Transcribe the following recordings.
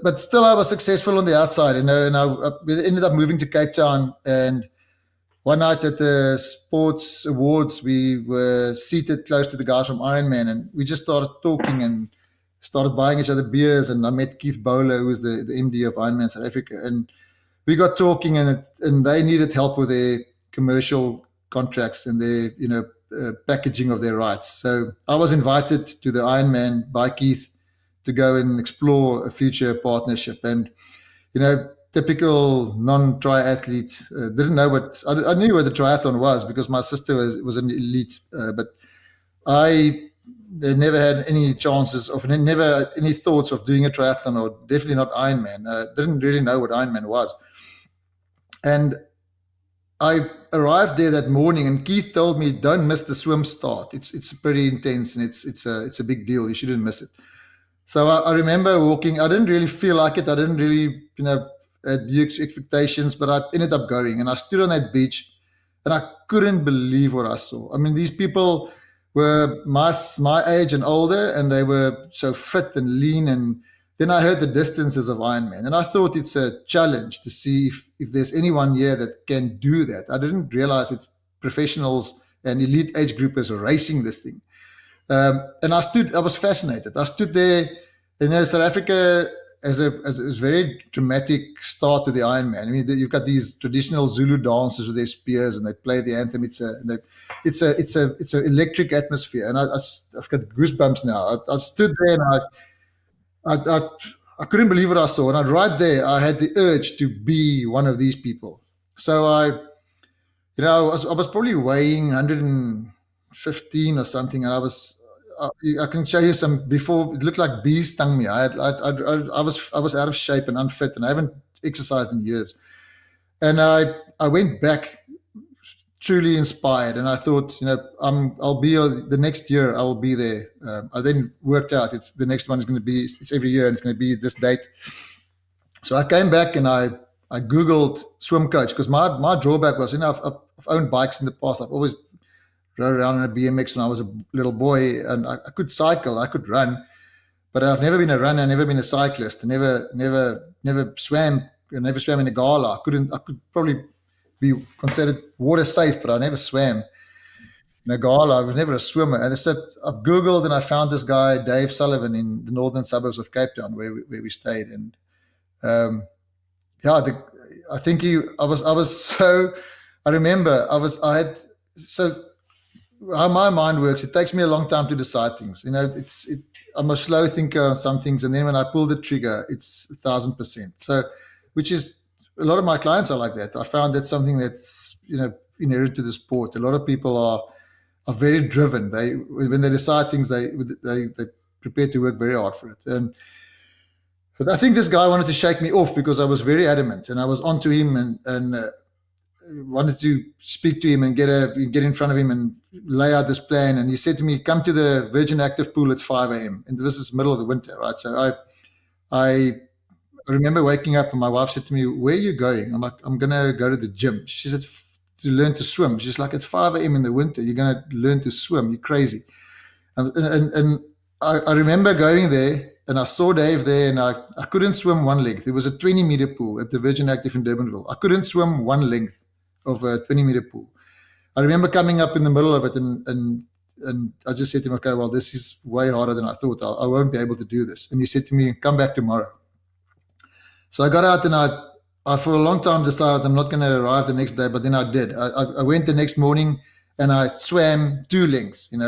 but still I was successful on the outside, and we ended up moving to Cape Town. And one night at the sports awards, we were seated close to the guys from Ironman, and we just started talking and started buying each other beers. And I met Keith Bowler, who was the MD of Ironman South Africa, and we got talking, and they needed help with their commercial contracts and their packaging of their rights. So I was invited to the Ironman by Keith to go and explore a future partnership. And typical non-triathlete, didn't know what I knew what the triathlon was because my sister was an elite, but I never had any chances of, never any thoughts of doing a triathlon, or definitely not Ironman. Didn't really know what Ironman was. And I arrived there that morning, and Keith told me, "Don't miss the swim start. It's pretty intense, and it's a big deal. You shouldn't miss it." So I remember walking. I didn't really feel like it. I didn't really, had huge expectations, but I ended up going, and I stood on that beach, and I couldn't believe what I saw. I mean, these people were my age and older, and they were so fit and lean. And then I heard the distances of Ironman, and I thought it's a challenge to see if there's anyone here that can do that. I didn't realize it's professionals and elite age groupers racing this thing. And I was fascinated. I stood there, and South Africa as a very dramatic start to the Ironman. I mean, you've got these traditional Zulu dancers with their spears, and they play the anthem. It's an electric atmosphere, and I've got goosebumps now. I stood there, and I couldn't believe what I saw. And right there, I had the urge to be one of these people. So I was probably weighing 115 or something, and I can show you some before. It looked like bees stung me. I was out of shape and unfit, and I haven't exercised in years. And I went back truly inspired, and I thought, I'll be the next year. I will be there. I then worked out it's the next one is going to be it's every year, and it's going to be this date. So I came back and I Googled swim coach, because my drawback was, I've owned bikes in the past. I've always rode around on a BMX when I was a little boy, and I could cycle, I could run, but I've never been a runner, never been a cyclist, never swam, never swam in a gala. I could probably be considered water safe, but I never swam in a gala. I was never a swimmer. And so I Googled, and I found this guy, Dave Sullivan, in the northern suburbs of Cape Town, where we stayed. And I think how my mind works, it takes me a long time to decide things. I'm a slow thinker on some things, and then when I pull the trigger, it's 1,000%. So, which is, a lot of my clients are like that. I found that's something that's inherent to the sport. A lot of people are very driven. When they decide things, they prepare to work very hard for it. And I think this guy wanted to shake me off because I was very adamant, and I was onto him, and wanted to speak to him and get in front of him and lay out this plan. And he said to me, "Come to the Virgin Active pool at 5 a.m. And this is middle of the winter, right? So I remember waking up, and my wife said to me, "Where are you going?" I'm like, "I'm going to go to the gym." She said, "To learn to swim." She's like, "At 5 a.m. in the winter, you're going to learn to swim? You're crazy." And I remember going there, and I saw Dave there, and I couldn't swim one length. It was a 20-meter pool at the Virgin Active in Durbanville. I couldn't swim one length of a 20-meter pool. I remember coming up in the middle of it, and I just said to him, "Okay, well, this is way harder than I thought. I won't be able to do this." And he said to me, "Come back tomorrow." So I got out, and I for a long time decided I'm not going to arrive the next day, but then I did. I went the next morning, and I swam 2 lengths, and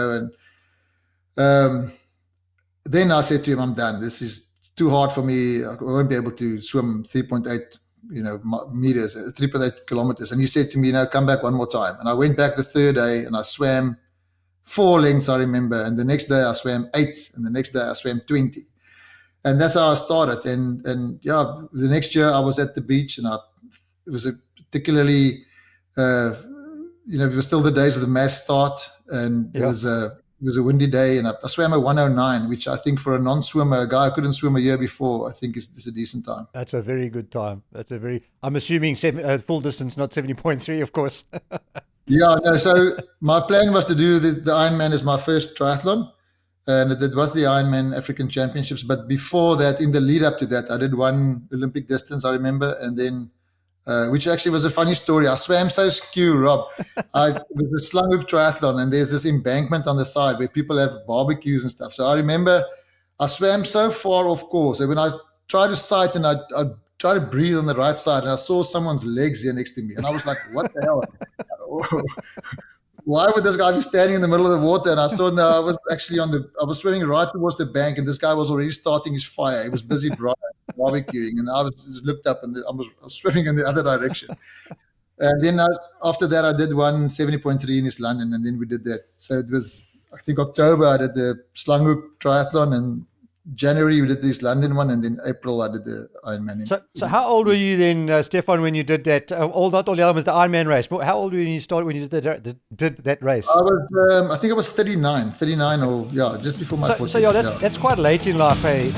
then I said to him, "I'm done. This is too hard for me. I won't be able to swim 3.8 meters, 3.8 kilometers." And he said to me, "Come back one more time." And I went back the third day, and I swam 4 lengths, I remember. And the next day I swam 8, and the next day I swam 20. And that's how I started. And the next year I was at the beach, and it was a particularly, it was still the days of the mass start, and it was a windy day, and I swam a 109, which I think for a non-swimmer, a guy who couldn't swim a year before, I think is a decent time. That's a very good time. I'm assuming full distance, not 70.3, of course. Yeah, no. So my plan was to do the Ironman as my first triathlon, And it was the Ironman African Championships. But before that, in the lead up to that, I did one Olympic distance, I remember, and then which actually was a funny story. I swam so skew, Rob. It was a Slanghoek triathlon, and there's this embankment on the side where people have barbecues and stuff. So I remember I swam so far off course, and when I tried to sight and I tried to breathe on the right side, and I saw someone's legs here next to me, and I was like, "What the hell? Why would this guy be standing in the middle of the water?" And I saw, no, I was actually I was swimming right towards the bank, and this guy was already starting his fire. He was busy barbecuing, and I was just looked up, and I was swimming in the other direction. And then after that, I did one 70.3 in East London, and then we did that. So it was, I think, October, I did the Slanghoek triathlon, and January we did the East London one, and then April I did the Ironman. So how old were you then, Stefan, when you did that? Not all the other ones, the Ironman race. But how old were you when you started, when you did that race? I was, I think I was 39 or, yeah, just before my 40s. So yeah, that's quite late in life, eh?